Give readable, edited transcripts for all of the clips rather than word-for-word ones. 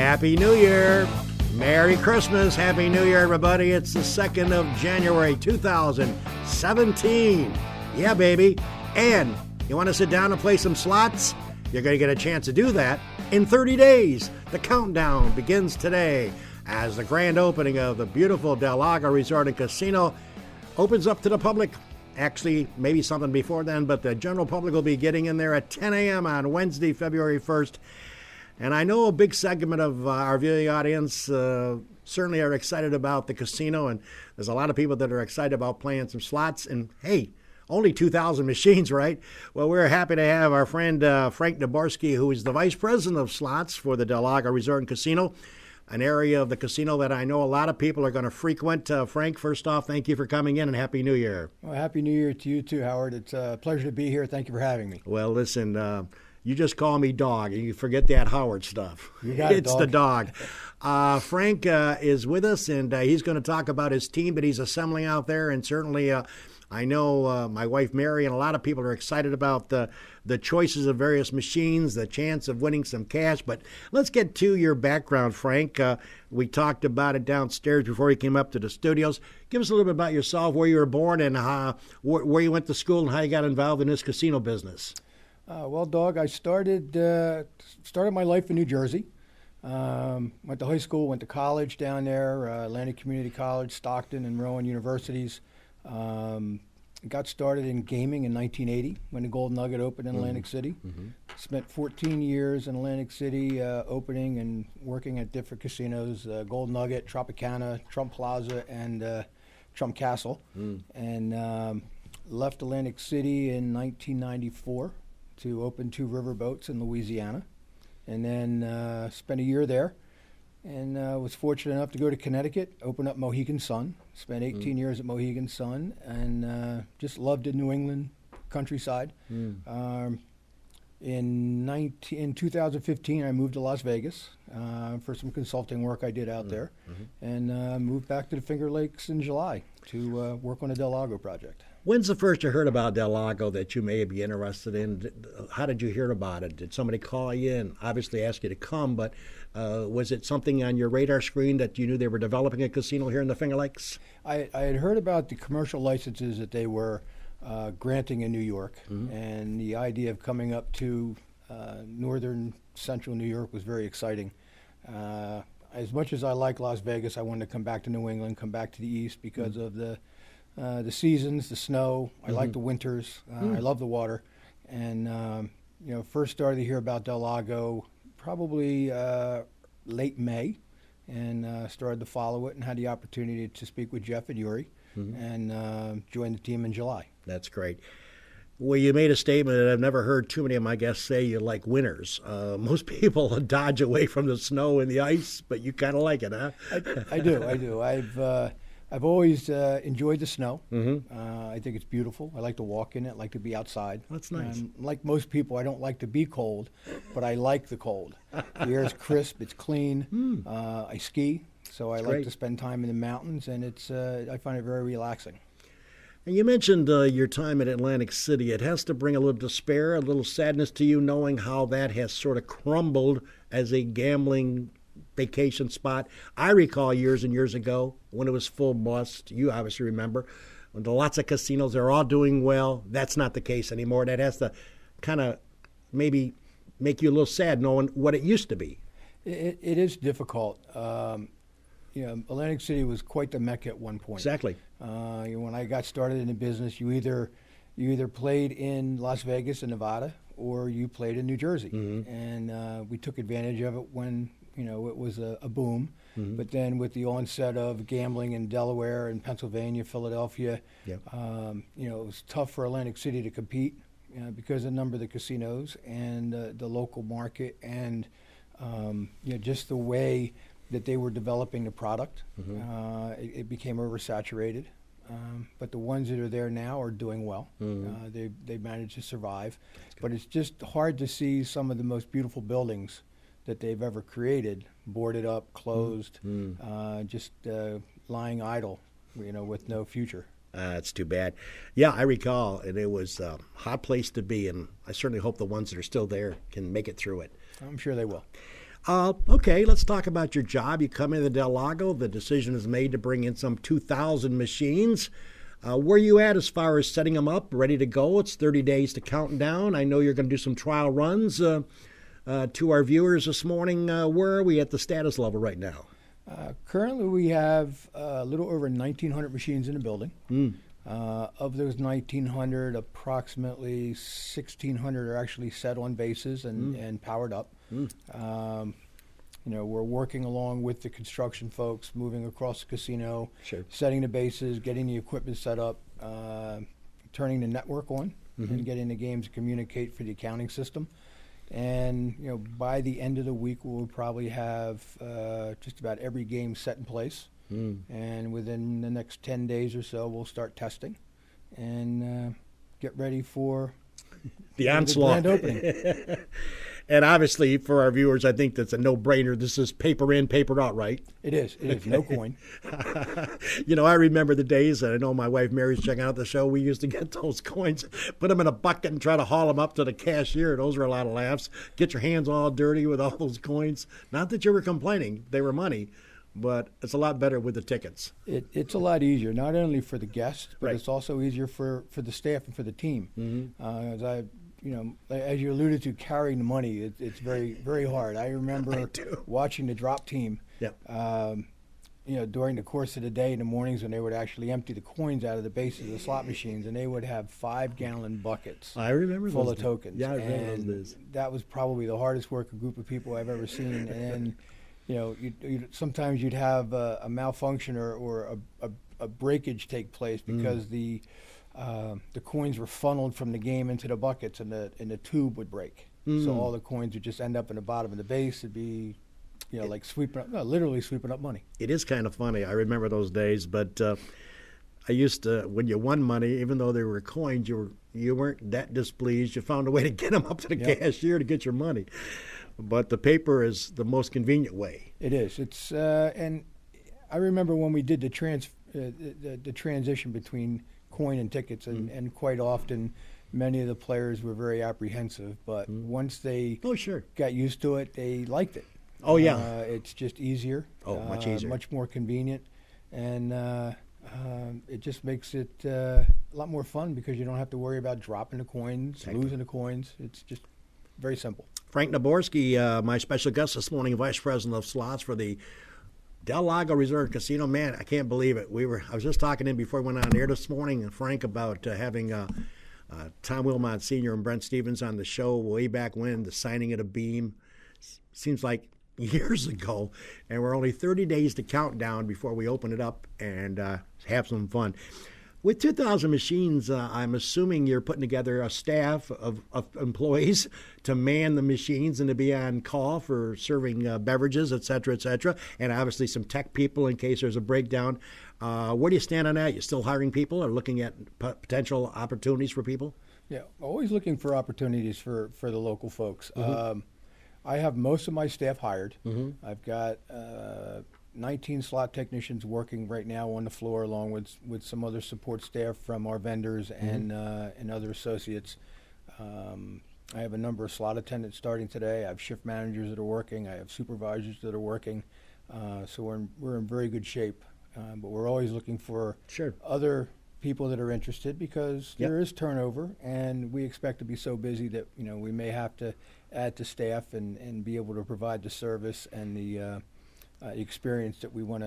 Happy New Year. Merry Christmas. Happy New Year, everybody. It's the 2nd of January, 2017. Yeah, baby. And you want to sit down and play some slots? You're going to get a chance to do that in 30 days. The countdown begins today as the grand opening of the beautiful Del Lago Resort and Casino opens up to the public. Actually, maybe something before then, but the general public will be getting in there at 10 a.m. on Wednesday, February 1st. And I know a big segment of our viewing audience certainly are excited about the casino, and there's a lot of people that are excited about playing some slots. And hey, only 2,000 machines, right? Well, we're happy to have our friend Frank Neborsky, who is the vice president of slots for the Del Lago Resort and Casino, an area of the casino that I know a lot of people are going to frequent. Frank, first off, thank you for coming in, and Happy New Year. Well, Happy New Year to you too, Howard. It's a pleasure to be here. Thank you for having me. Well, listen, you just call me Dog, and you forget that Howard stuff. You got it, it's the Dog. Frank is with us, and he's going to talk about his team that he's assembling out there, and certainly I know my wife Mary and a lot of people are excited about the choices of various machines, the chance of winning some cash. But let's get to your background, Frank. We talked about it downstairs before you came up to the studios. Give us a little bit about yourself, where you were born, and where you went to school, and how you got involved in this casino business. Well, Dog, I started my life in New Jersey. Went to high school, went to college down there, Atlantic Community College, Stockton, and Rowan Universities. Got started in gaming in 1980 when the Gold Nugget opened in Atlantic City. Spent 14 years in Atlantic City opening and working at different casinos, Gold Nugget, Tropicana, Trump Plaza, and Trump Castle. And left Atlantic City in 1994 to open 2 riverboats in Louisiana. And then spent a year there. And was fortunate enough to go to Connecticut, open up Mohegan Sun, spent 18 years at Mohegan Sun, and just loved the New England countryside. In 2015, I moved to Las Vegas for some consulting work I did out there, and moved back to the Finger Lakes in July to work on a Del Lago project. When's the first you heard about Del Lago that you may be interested in? How did you hear about it? Did somebody call you and obviously ask you to come, but was it something on your radar screen that you knew they were developing a casino here in the Finger Lakes? I had heard about the commercial licenses that they were granting in New York, and the idea of coming up to northern central New York was very exciting. As much as I like Las Vegas, I wanted to come back to New England, come back to the East because of the seasons, the snow. I like the winters. I love the water. And, first started to hear about Del Lago probably late May, and started to follow it and had the opportunity to speak with Jeff and Yuri and joined the team in July. That's great. Well, you made a statement that I've never heard too many of my guests say you like winters. Most people dodge away from the snow and the ice, but you kind of like it, huh? I do. I've always enjoyed the snow. I think it's beautiful. I like to walk in it. I like to be outside. That's nice. Like most people, I don't like to be cold, but I like the cold. The air is crisp. It's clean. I ski, so I like to spend time in the mountains, and I find it very relaxing. And you mentioned your time at Atlantic City. It has to bring a little despair, a little sadness to you, knowing how that has sort of crumbled as a gambling vacation spot. I recall years and years ago when it was full bust. You obviously remember when lots of casinos are all doing well. That's not the case anymore. That has to kind of maybe make you a little sad knowing what it used to be. It is difficult. Atlantic City was quite the Mecca at one point. Exactly. When I got started in the business, you either played in Las Vegas and Nevada or you played in New Jersey, and we took advantage of it when it was a boom. But then with the onset of gambling in Delaware and Pennsylvania, Philadelphia, it was tough for Atlantic City to compete because of the number of the casinos and the local market and just the way that they were developing the product. It became oversaturated. But the ones that are there now are doing well. They managed to survive. But it's just hard to see some of the most beautiful buildings that they've ever created boarded up, closed, just lying idle, with no future. It's too bad. Yeah, I recall, and it was a hot place to be, and I certainly hope the ones that are still there can make it through it. I'm sure they will. Okay, let's talk about your job. You come into Del Lago. The decision is made to bring in some 2,000 machines. Where are you at as far as setting them up, ready to go? It's 30 days to count down. I know you're going to do some trial runs. To our viewers this morning, where are we at the status level right now? Currently, we have a little over 1,900 machines in the building. Of those 1,900, approximately 1,600 are actually set on bases and powered up. We're working along with the construction folks, moving across the casino, setting the bases, getting the equipment set up, turning the network on, and getting the games to communicate for the accounting system. And by the end of the week, we'll probably have just about every game set in place. And within the next 10 days or so, we'll start testing and get ready for the onslaught. The grand opening. And obviously, for our viewers, I think that's a no-brainer. This is paper in, paper out, right? It is. No coin. I remember the days, and I know my wife Mary's checking out the show, we used to get those coins, put them in a bucket and try to haul them up to the cashier. Those were a lot of laughs. Get your hands all dirty with all those coins. Not that you were complaining. They were money. But it's a lot better with the tickets. It's a lot easier, not only for the guests, but it's also easier for the staff and for the team. As you alluded to, carrying the money, it's very, very hard. I remember watching the drop team, during the course of the day in the mornings when they would actually empty the coins out of the bases of the slot machines, and they would have 5-gallon buckets full of tokens. Yeah, I remember those days. That was probably the hardest working group of people I've ever seen. And sometimes you'd have a malfunction or a breakage take place because the coins were funneled from the game into the buckets, and the tube would break. So all the coins would just end up in the bottom of the base. It'd be, like literally sweeping up money. It is kind of funny. I remember those days, but I used to, when you won money, even though they were coins, you weren't that displeased. You found a way to get them up to the cashier to get your money. But the paper is the most convenient way. It is. It's and I remember when we did the transition between coin and tickets, and quite often many of the players were very apprehensive. But once they got used to it, they liked it. Oh yeah, it's just easier. Oh, much easier, much more convenient, and it just makes it a lot more fun because you don't have to worry about dropping the coins, losing the coins. It's just very simple. Frank Neborsky, my special guest this morning, Vice President of Slots for the Del Lago Resort Casino. Man, I can't believe it. I was just talking to him before we went on air this morning, and Frank, about having Tom Wilmot Sr. and Brent Stevens on the show way back when, the signing of the beam. Seems like years ago, and we're only 30 days to count down before we open it up and have some fun. With 2,000 machines, I'm assuming you're putting together a staff of employees to man the machines and to be on call for serving beverages, et cetera, and obviously some tech people in case there's a breakdown. Where do you stand on that? You still hiring people or looking at potential opportunities for people? Yeah, always looking for opportunities for the local folks. I have most of my staff hired. I've got 19 slot technicians working right now on the floor, along with some other support staff from our vendors and other associates. I have a number of slot attendants starting today. I have shift managers that are working. I have supervisors that are working. So we're in very good shape. But we're always looking for other people that are interested because there is turnover, and we expect to be so busy that we may have to add to staff and be able to provide the service and the experience that we want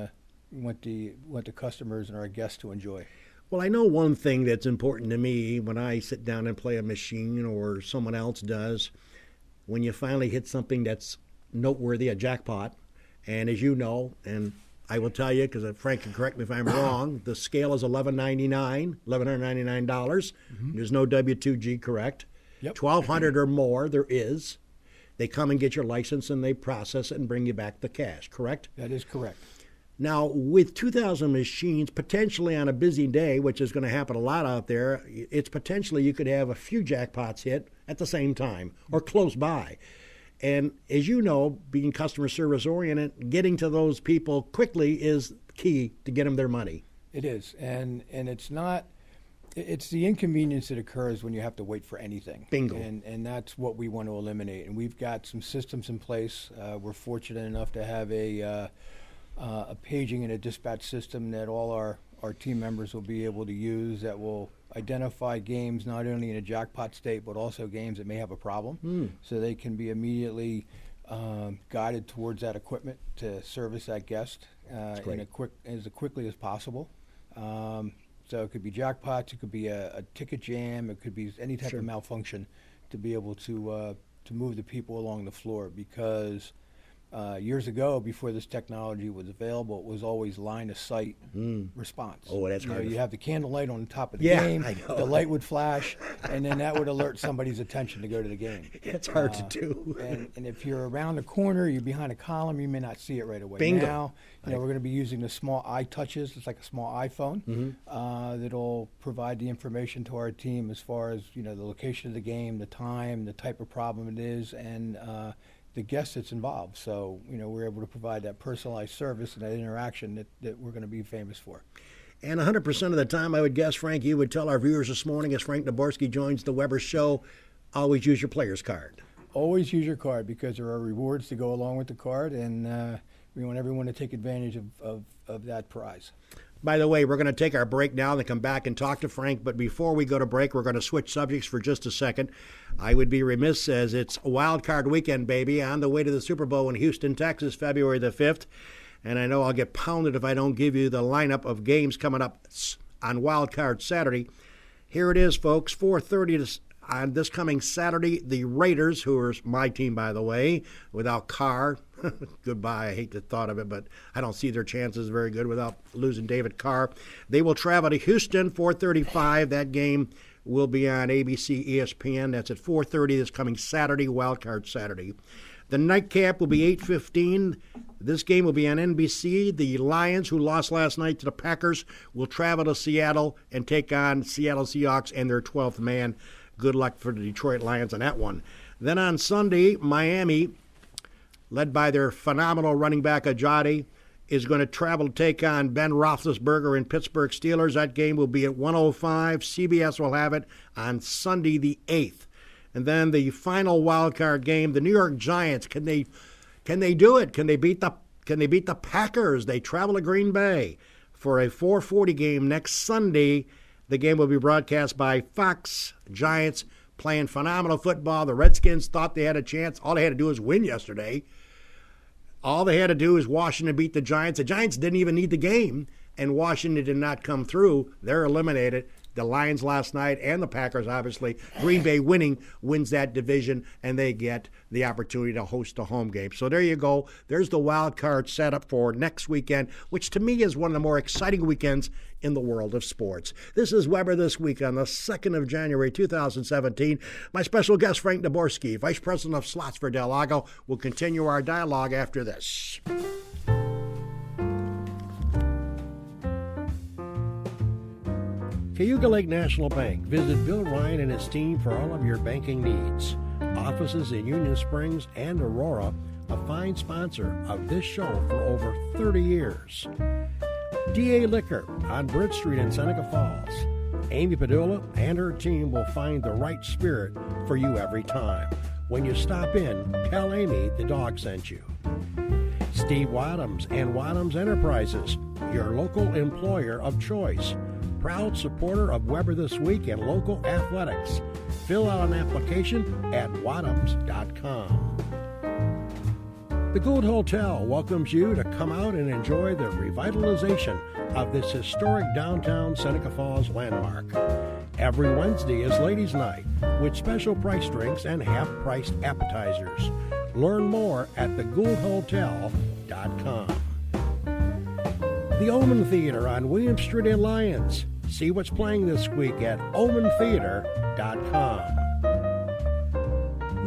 the customers and our guests to enjoy. Well, I know one thing that's important to me when I sit down and play a machine or someone else does, when you finally hit something that's noteworthy, a jackpot, and as you know, and I will tell you, because Frank can correct me if I'm wrong, the scale is $1,199. There's no W2G, correct? Yep. 1,200 or more, there is. They come and get your license and they process it and bring you back the cash, correct? That is correct. Now, with 2,000 machines, potentially on a busy day, which is going to happen a lot out there, it's potentially you could have a few jackpots hit at the same time or close by. And as you know, being customer service oriented, getting to those people quickly is key to get them their money. It is, and it's not It's the inconvenience that occurs when you have to wait for anything. Bingo. And that's what we want to eliminate. And we've got some systems in place. We're fortunate enough to have a paging and a dispatch system that all our team members will be able to use that will identify games not only in a jackpot state but also games that may have a problem, so they can be immediately guided towards that equipment to service that guest as quickly as possible. So it could be jackpots, it could be a ticket jam, it could be any type of malfunction, to be able to move the people along the floor, because years ago, before this technology was available, it was always line of sight response. Oh, that's hard. You have the candlelight on the top of the game, the light would flash, and then that would alert somebody's attention to go to the game. It's hard to do. And if you're around the corner, you're behind a column, you may not see it right away. Bingo. Now, we're going to be using the small eye touches. It's like a small iPhone that'll provide the information to our team as far as the location of the game, the time, the type of problem it is, and the guest that's involved. So, we're able to provide that personalized service and that interaction that we're going to be famous for. And 100% of the time, I would guess, Frank, you would tell our viewers this morning, as Frank Neborsky joins the Weber Show, always use your player's card. Always use your card, because there are rewards to go along with the card, and we want everyone to take advantage of that prize. By the way, we're going to take our break now and come back and talk to Frank. But before we go to break, we're going to switch subjects for just a second. I would be remiss, as it's a wild card weekend, baby, on the way to the Super Bowl in Houston, Texas, February the 5th. And I know I'll get pounded if I don't give you the lineup of games coming up on Wild Card Saturday. Here it is, folks, 4:30 on this coming Saturday. The Raiders, who are my team, by the way, without Carr. Goodbye. I hate the thought of it, but I don't see their chances very good without losing David Carr. They will travel to Houston, 4:35. That game will be on ABC, ESPN. That's at 4:30 this coming Saturday, Wild Card Saturday. The nightcap will be 8:15. This game will be on NBC. The Lions, who lost last night to the Packers, will travel to Seattle and take on Seattle Seahawks and their 12th man. Good luck for the Detroit Lions on that one. Then on Sunday, Miami, led by their phenomenal running back Ajadi, is going to travel to take on Ben Roethlisberger and Pittsburgh Steelers. That game will be at 1:05. CBS will have it on Sunday the 8th. And then the final wild card game, the New York Giants. Can they do it? Can they beat the Packers? They travel to Green Bay for a 4:40 game next Sunday. The game will be broadcast by Fox. Giants playing phenomenal football. The Redskins thought they had a chance. All they had to do was win yesterday. All they had to do is Washington beat the Giants. The Giants didn't even need the game, and Washington did not come through. They're eliminated. The Lions last night and the Packers, obviously. Green Bay wins that division, and they get the opportunity to host a home game. So there you go. There's the wild card setup for next weekend, which to me is one of the more exciting weekends in the world of sports. This is Weber This Week on the 2nd of January, 2017. My special guest, Frank Neborsky, Vice President of Slots for Del Lago, will continue our dialogue after this. Cayuga Lake National Bank. Visit Bill Ryan and his team for all of your banking needs. Offices in Union Springs and Aurora, a fine sponsor of this show for over 30 years. DA Liquor on Bridge Street in Seneca Falls. Amy Padula and her team will find the right spirit for you every time. When you stop in, tell Amy the dog sent you. Steve Wadhams and Wadhams Enterprises, your local employer of choice. Proud supporter of Weber This Week and local athletics. Fill out an application at wadhams.com. The Gould Hotel welcomes you to come out and enjoy the revitalization of this historic downtown Seneca Falls landmark. Every Wednesday is Ladies' Night with special price drinks and half-priced appetizers. Learn more at thegouldhotel.com. The Omen Theater on William Street in Lyons. See what's playing this week at omentheater.com.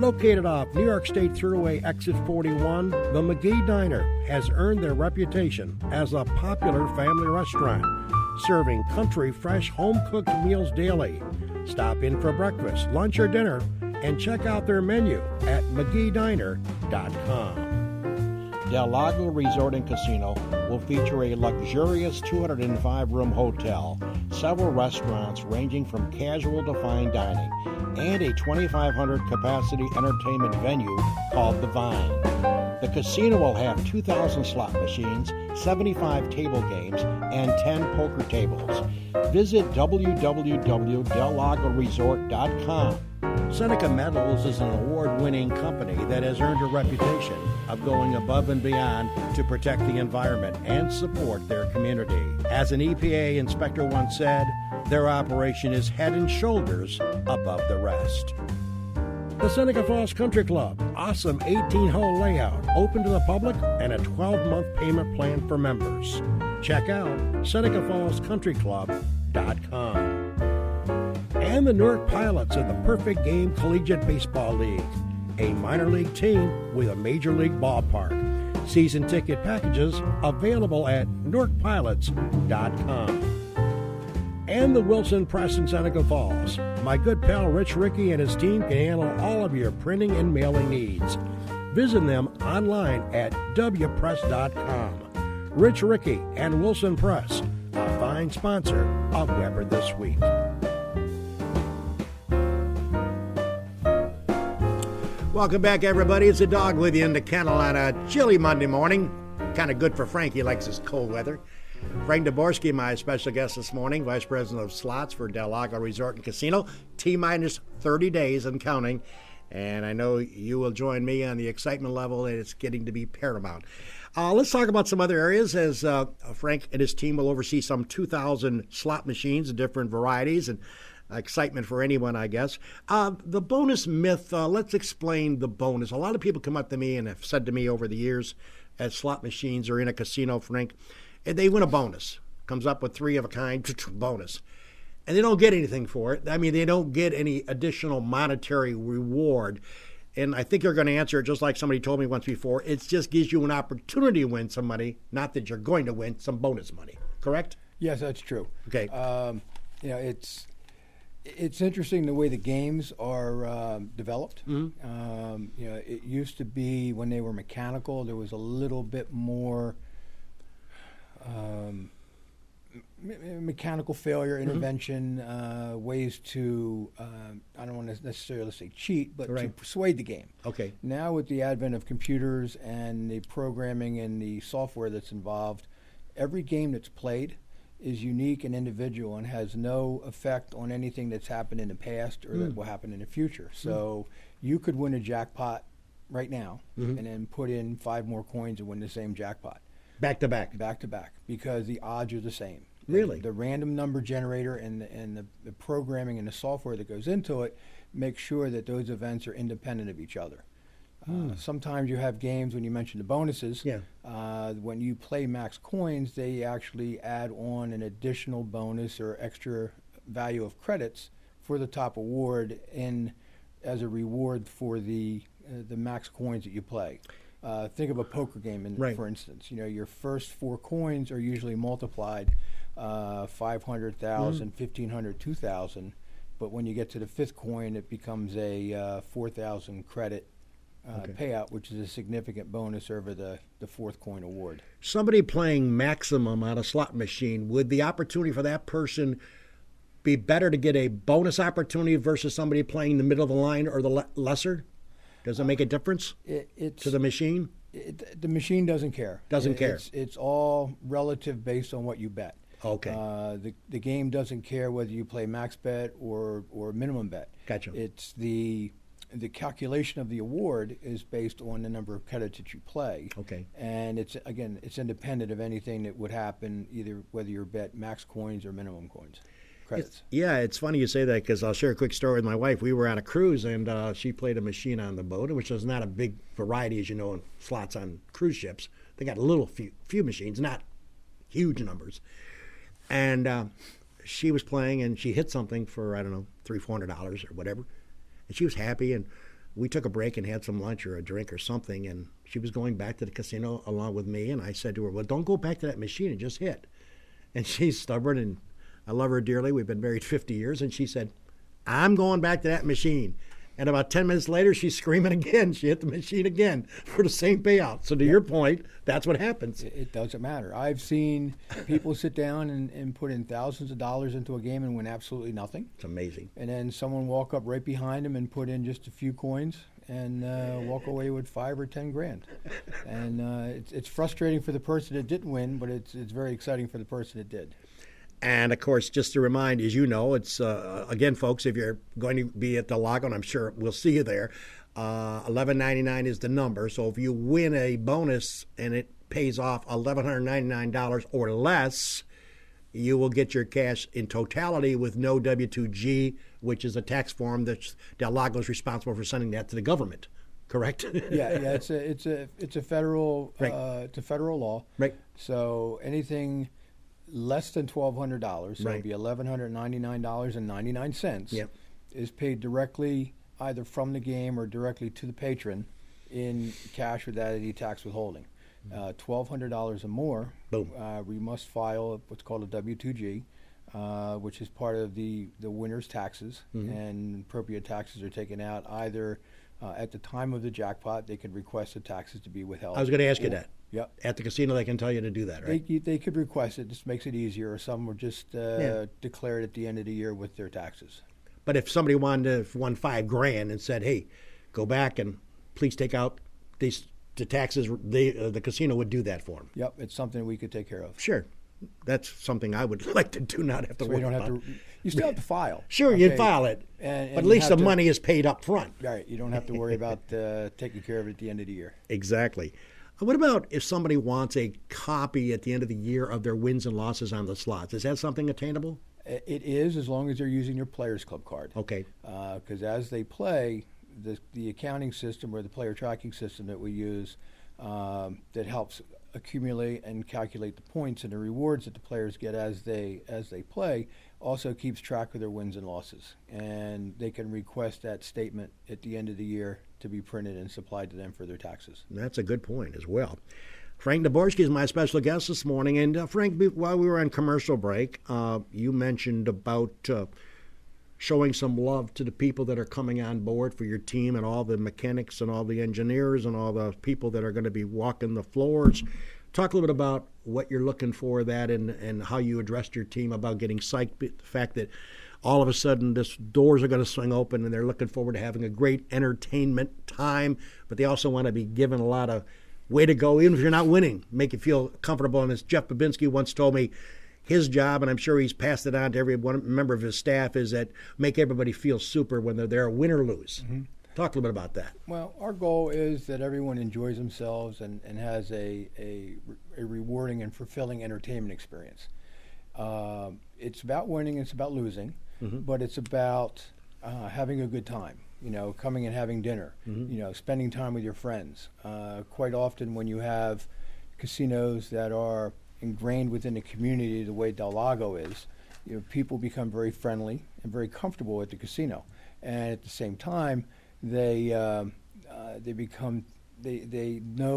Located off New York State Thruway Exit 41, the Mckee Diner has earned their reputation as a popular family restaurant, serving country fresh home-cooked meals daily. Stop in for breakfast, lunch, or dinner, and check out their menu at mcgeediner.com. Del Lago Resort and Casino will feature a luxurious 205-room hotel, several restaurants ranging from casual to fine dining, and a 2,500 capacity entertainment venue called The Vine. The casino will have 2,000 slot machines, 75 table games, and 10 poker tables. Visit www.delagoresort.com. Seneca Metals is an award-winning company that has earned a reputation of going above and beyond to protect the environment and support their community. As an EPA inspector once said, their operation is head and shoulders above the rest. The Seneca Falls Country Club, awesome 18-hole layout, open to the public, and a 12-month payment plan for members. Check out SenecaFallsCountryClub.com. And the Newark Pilots of the Perfect Game Collegiate Baseball League, a minor league team with a major league ballpark. Season ticket packages available at NewarkPilots.com. And the Wilson Press in Seneca Falls. My good pal Rich Rickey and his team can handle all of your printing and mailing needs. Visit them online at wpress.com. Rich Rickey and Wilson Press, a fine sponsor of Weber This Week. Welcome back, everybody. It's a dog with you in the kennel on a chilly Monday morning. Kind of good for Frank. He likes his cold weather. Frank Neborsky, my special guest this morning, Vice President of Slots for Del Lago Resort and Casino. T-minus 30 days and counting. And I know you will join me on the excitement level that it's getting to be paramount. Let's talk about some other areas as Frank and his team will oversee some 2,000 slot machines of different varieties and excitement for anyone, I guess. The bonus myth, let's explain the bonus. A lot of people come up to me and have said to me over the years at slot machines or in a casino, Frank, and they win a bonus. Comes up with 3 of a kind, bonus. And they don't get anything for it. I mean, they don't get any additional monetary reward. And I think you're going to answer it just like somebody told me once before. It just gives you an opportunity to win some money, not that you're going to win some bonus money. Correct? Yes, that's true. Okay. It's interesting the way the games are developed. Mm-hmm. It used to be when they were mechanical, there was a little bit more mechanical failure intervention, ways to, I don't want to necessarily say cheat, but to persuade the game. Okay. Now with the advent of computers and the programming and the software that's involved, every game that's played is unique and individual and has no effect on anything that's happened in the past or that will happen in the future. So you could win a jackpot right now and then put in 5 more coins and win the same jackpot. Back to back. Back to back, because the odds are the same. Really? The random number generator and the programming and the software that goes into it makes sure that those events are independent of each other. Sometimes you have games, when you mention the bonuses, when you play max coins, they actually add on an additional bonus or extra value of credits for the top award as a reward for the max coins that you play. Think of a poker game, for instance. Your first 4 coins are usually multiplied 500,000, 1,500, 2,000. But when you get to the 5th coin, it becomes a 4,000 credit payout, which is a significant bonus over the 4th coin award. Somebody playing maximum on a slot machine, would the opportunity for that person be better to get a bonus opportunity versus somebody playing the middle of the line or the lesser? Does it make a difference to the machine? The machine doesn't care. Doesn't care. It's all relative based on what you bet. Okay. The game doesn't care whether you play max bet or minimum bet. Gotcha. It's the calculation of the award is based on the number of credits that you play. Okay. And it's independent of anything that would happen, either whether you bet max coins or minimum coins. Credits. It's funny you say that, because I'll share a quick story with my wife. We were on a cruise, and she played a machine on the boat, which is not a big variety, as you know, in slots on cruise ships. They got a little few machines, not huge numbers. And she was playing, and she hit something for, I don't know, $300-400 or whatever. And she was happy, and we took a break and had some lunch or a drink or something, and she was going back to the casino along with me, and I said to her, well, don't go back to that machine and just hit. And she's stubborn, and I love her dearly. We've been married 50 years. And she said, I'm going back to that machine. And about 10 minutes later, she's screaming again. She hit the machine again for the same payout. So to your point, that's what happens. It doesn't matter. I've seen people sit down and put in thousands of dollars into a game and win absolutely nothing. It's amazing. And then someone walk up right behind them and put in just a few coins and walk away with $5 or $10,000. And it's frustrating for the person that didn't win, but it's very exciting for the person that did. And, of course, just to remind, as you know, it's, again, folks, if you're going to be at the Lago, and I'm sure we'll see you there, $11.99 is the number. So if you win a bonus and it pays off $1,199 or less, you will get your cash in totality with no W-2G, which is a tax form that Del Lago is responsible for sending that to the government. Correct? Yeah. It's a federal Right. It's a federal law. Right. So anything less than $1,200, so Right. it'd be $1,199.99, Yep. is paid directly either from the game or directly to the patron in cash without any tax withholding. $1,200 or more, Boom. we must file what's called a W-2G, which is part of the winner's taxes, and appropriate taxes are taken out either at the time of the jackpot. They could request the taxes to be withheld. I was going to ask you that. Yep. At the casino, they can tell you to do that, right? They could request it. Just makes it easier. Or some were just declared at the end of the year with their taxes. But if somebody won $5,000 and said, "Hey, go back and please take out the taxes," the casino would do that for them. Yep, it's something we could take care of. Sure, that's something I would like to do. Not have to So worry you don't about. have to. You still have to file. Sure, okay? you'd file it, And but at you least the have to- money is paid up front. Right, you don't have to worry about taking care of it at the end of the year. Exactly. What about if somebody wants a copy at the end of the year of their wins and losses on the slots? Is that something attainable? It is, as long as they're using your Players Club card. Okay. Because as they play, the accounting system or the player tracking system that we use that helps accumulate and calculate the points and the rewards that the players get as they play also keeps track of their wins and losses. And they can request that statement at the end of the year to be printed and supplied to them for their taxes. That's a good point as well. Frank Neborsky is my special guest this morning. And Frank, while we were on commercial break, you mentioned about showing some love to the people that are coming on board for your team and all the mechanics and all the engineers and all the people that are going to be walking the floors. Talk a little bit about what you're looking for that and how you addressed your team about getting psyched, the fact that all of a sudden this doors are going to swing open and they're looking forward to having a great entertainment time, but they also want to be given a lot of way to go, even if you're not winning, make you feel comfortable. And as Jeff Babinski once told me, his job, and I'm sure he's passed it on to every one member of his staff, is that make everybody feel super when they're there, win or lose. Mm-hmm. Talk a little bit about that. Well, our goal is that everyone enjoys themselves and has a rewarding and fulfilling entertainment experience. It's about winning, it's about losing, but it's about having a good time. You know, coming and having dinner, you know, spending time with your friends. Quite often when you have casinos that are ingrained within the community the way Del Lago is, you know, people become very friendly and very comfortable at the casino. And at the same time, they know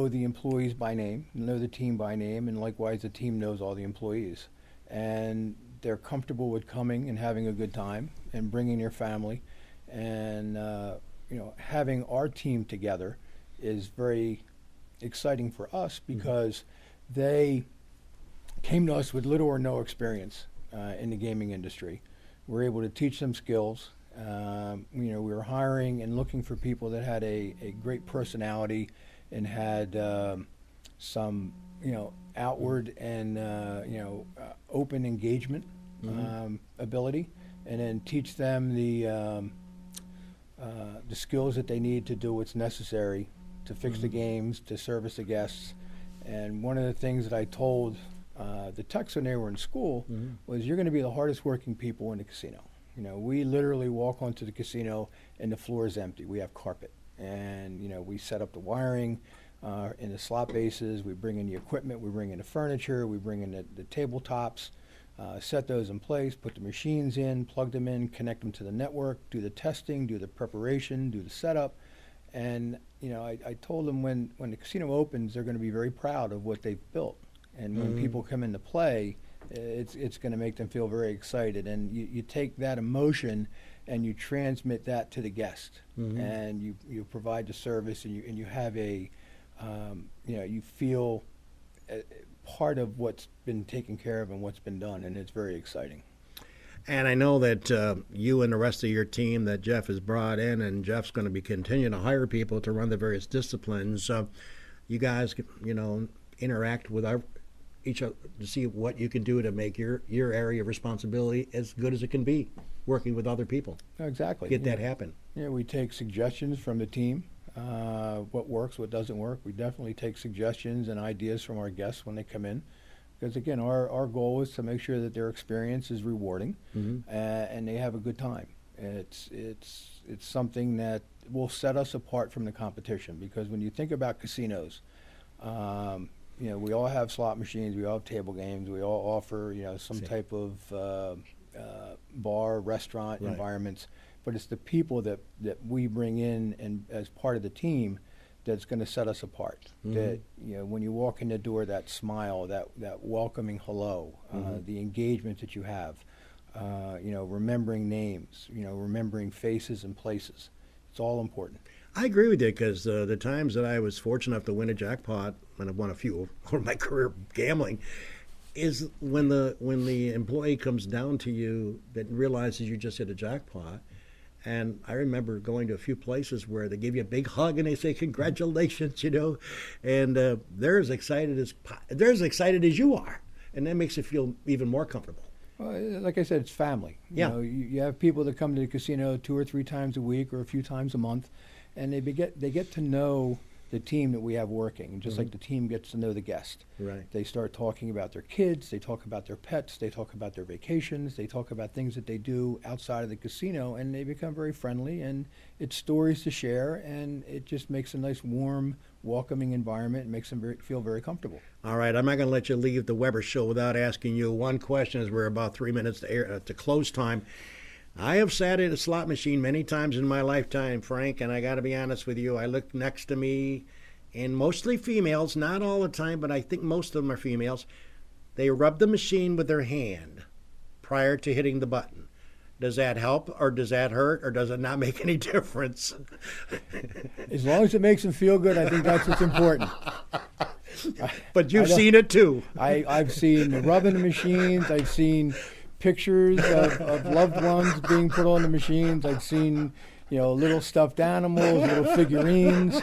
the employees by name, know the team by name, and likewise the team knows all the employees. And they're comfortable with coming and having a good time and bringing their family. And you know, having our team together is very exciting for us because they came to us with little or no experience in the gaming industry. We're able to teach them skills. You know, we were hiring and looking for people that had a great personality and had some, you know, outward and open engagement ability, and then teach them the skills that they need to do what's necessary to fix the games, to service the guests. And one of the things that I told the techs when they were in school was, you're going to be the hardest working people in the casino. You know, we literally walk onto the casino and the floor is empty. We have carpet. And, you know, we set up the wiring in the slot bases. We bring in the equipment. We bring in the furniture. We bring in the tabletops, set those in place, put the machines in, plug them in, connect them to the network, do the testing, do the preparation, do the setup. And, you know, I told them when the casino opens, they're going to be very proud of what they've built. And when people come in to play, it's going to make them feel very excited. And you take that emotion and you transmit that to the guest, and you provide the service, and you have a you feel part of what's been taken care of and what's been done, and it's very exciting. And I know that you and the rest of your team that Jeff has brought in, and Jeff's going to be continuing to hire people to run the various disciplines. You guys, interact with each other to see what you can do to make your area of responsibility as good as it can be, working with other people. Exactly. Get that happen. Yeah, we take suggestions from the team, what works, what doesn't work. We definitely take suggestions and ideas from our guests when they come in. Because, again, our goal is to make sure that their experience is rewarding and they have a good time. It's something that will set us apart from the competition, because when you think about casinos, we all have slot machines, we all have table games, we all offer some type of bar, restaurant environments, but it's the people that we bring in and as part of the team that's going to set us apart. That when you walk in the door, that smile, that welcoming hello, the engagement that you have, remembering names, remembering faces and places. It's all important. I agree with you, because the times that I was fortunate enough to win a jackpot, and I've won a few over my career gambling, is when the employee comes down to you that realizes you just hit a jackpot. And I remember going to a few places where they give you a big hug and they say congratulations, and they're as excited as you are, and that makes you feel even more comfortable. Well, like I said, it's family. You have people that come to the casino 2 or 3 times a week or a few times a month, and they get to know the team that we have working, just like the team gets to know the guest. Right. They start talking about their kids, they talk about their pets, they talk about their vacations, they talk about things that they do outside of the casino, and they become very friendly, and it's stories to share, and it just makes a nice, warm, welcoming environment. It makes them feel very comfortable. All right, I'm not going to let you leave the Weber Show without asking you one question, as we're about 3 minutes to close time. I have sat at a slot machine many times in my lifetime, Frank, and I got to be honest with you. I look next to me, and mostly females, not all the time, but I think most of them are females. They rub the machine with their hand prior to hitting the button. Does that help, or does that hurt, or does it not make any difference? As long as it makes them feel good, I think that's what's important. But you've seen it too. I've seen the rubbing the machines. I've seen pictures of loved ones being put on the machines. I've seen, little stuffed animals, little figurines.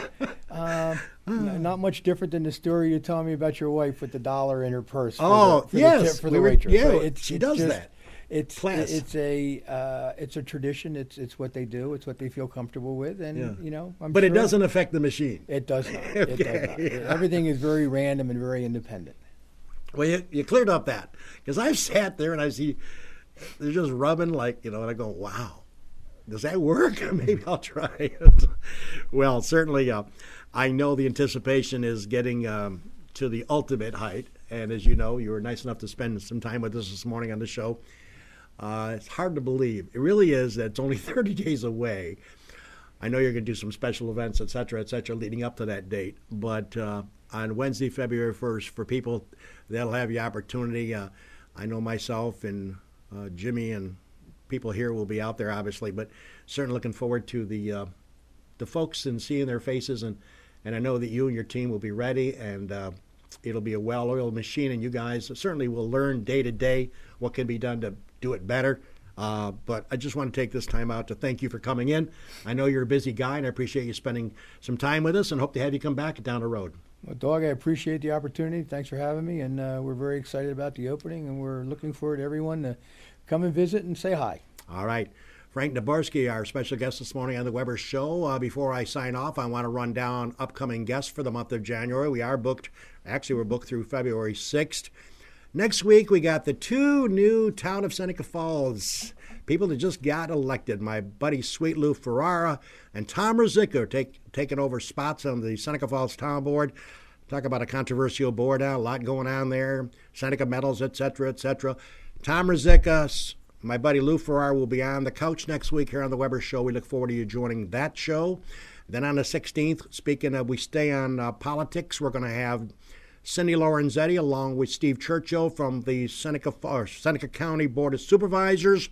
Not much different than the story you're telling me about your wife with the $1 in her purse. For the tip for the waitress. Yeah, she does that. It's a tradition. It's what they do. It's what they feel comfortable with, and But it doesn't affect the machine. It does not. Okay. It does not. Everything is very random and very independent. Well, you cleared up that, because I've sat there and I see they're just rubbing and I go, wow, does that work? Maybe I'll try it. Well, certainly, I know the anticipation is getting to the ultimate height, and as you know, you were nice enough to spend some time with us this morning on the show. It's hard to believe. It really is that it's only 30 days away. I know you're going to do some special events, et cetera, leading up to that date. But on Wednesday, February 1st, for people that'll have the opportunity, I know myself and Jimmy and people here will be out there, obviously, but certainly looking forward to the folks and seeing their faces. And I know that you and your team will be ready, and it'll be a well-oiled machine, and you guys certainly will learn day to day what can be done to do it better. But I just want to take this time out to thank you for coming in. I know you're a busy guy, and I appreciate you spending some time with us, and hope to have you come back down the road. Well, Doug, I appreciate the opportunity. Thanks for having me, and we're very excited about the opening, and we're looking forward to everyone to come and visit and say hi. All right. Frank Neborsky, our special guest this morning on the Weber Show. Before I sign off, I want to run down upcoming guests for the month of January. We're booked through February 6th. Next week, we got the 2 new Town of Seneca Falls people that just got elected. My buddy Sweet Lou Ferrara and Tom Ruzicka taking over spots on the Seneca Falls Town Board. Talk about a controversial board now, a lot going on there. Seneca medals, et cetera, et cetera. Tom Ruzicka, my buddy Lou Ferrara will be on the couch next week here on the Weber Show. We look forward to you joining that show. Then on the 16th, speaking of, we stay on politics, we're going to have Cindy Lorenzetti along with Steve Churchill from the Seneca County Board of Supervisors.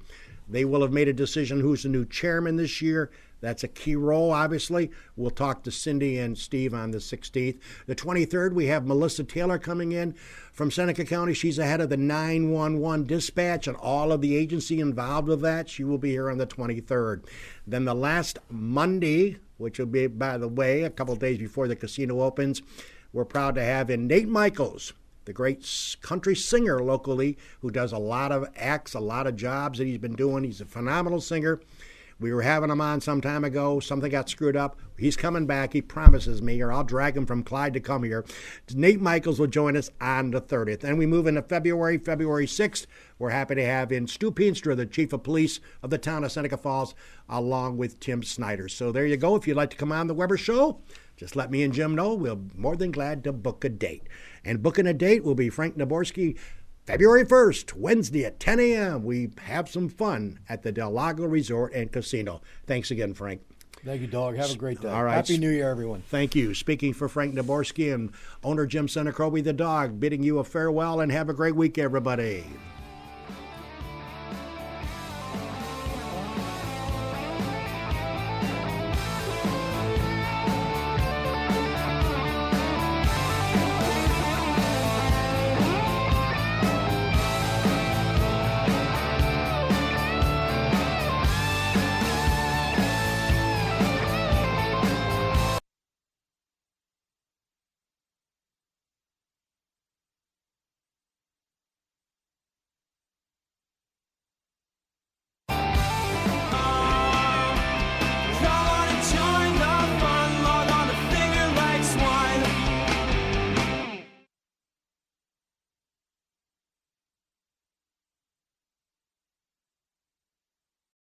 They will have made a decision who's the new chairman this year. That's a key role, obviously. We'll talk to Cindy and Steve on the 16th. The 23rd, we have Melissa Taylor coming in from Seneca County. She's the head of the 911 dispatch and all of the agency involved with that. She will be here on the 23rd. Then the last Monday, which will be, by the way, a couple of days before the casino opens, we're proud to have in Nate Michaels, the great country singer locally who does a lot of acts, a lot of jobs that he's been doing. He's a phenomenal singer. We were having him on some time ago. Something got screwed up. He's coming back. He promises me, or I'll drag him from Clyde to come here. Nate Michaels will join us on the 30th. Then we move into February 6th. We're happy to have in Stu Peenstra, the chief of police of the town of Seneca Falls, along with Tim Snyder. So there you go. If you'd like to come on the Weber Show, just let me and Jim know. We'll be more than glad to book a date. And booking a date will be Frank Neborsky, February 1st, Wednesday at 10 a.m. We have some fun at the Lago Resort and Casino. Thanks again, Frank. Thank you, dog. Have a great day. All right. Happy New Year, everyone. Thank you. Speaking for Frank Neborsky and owner Jim Senecroby, the dog, bidding you a farewell and have a great week, everybody.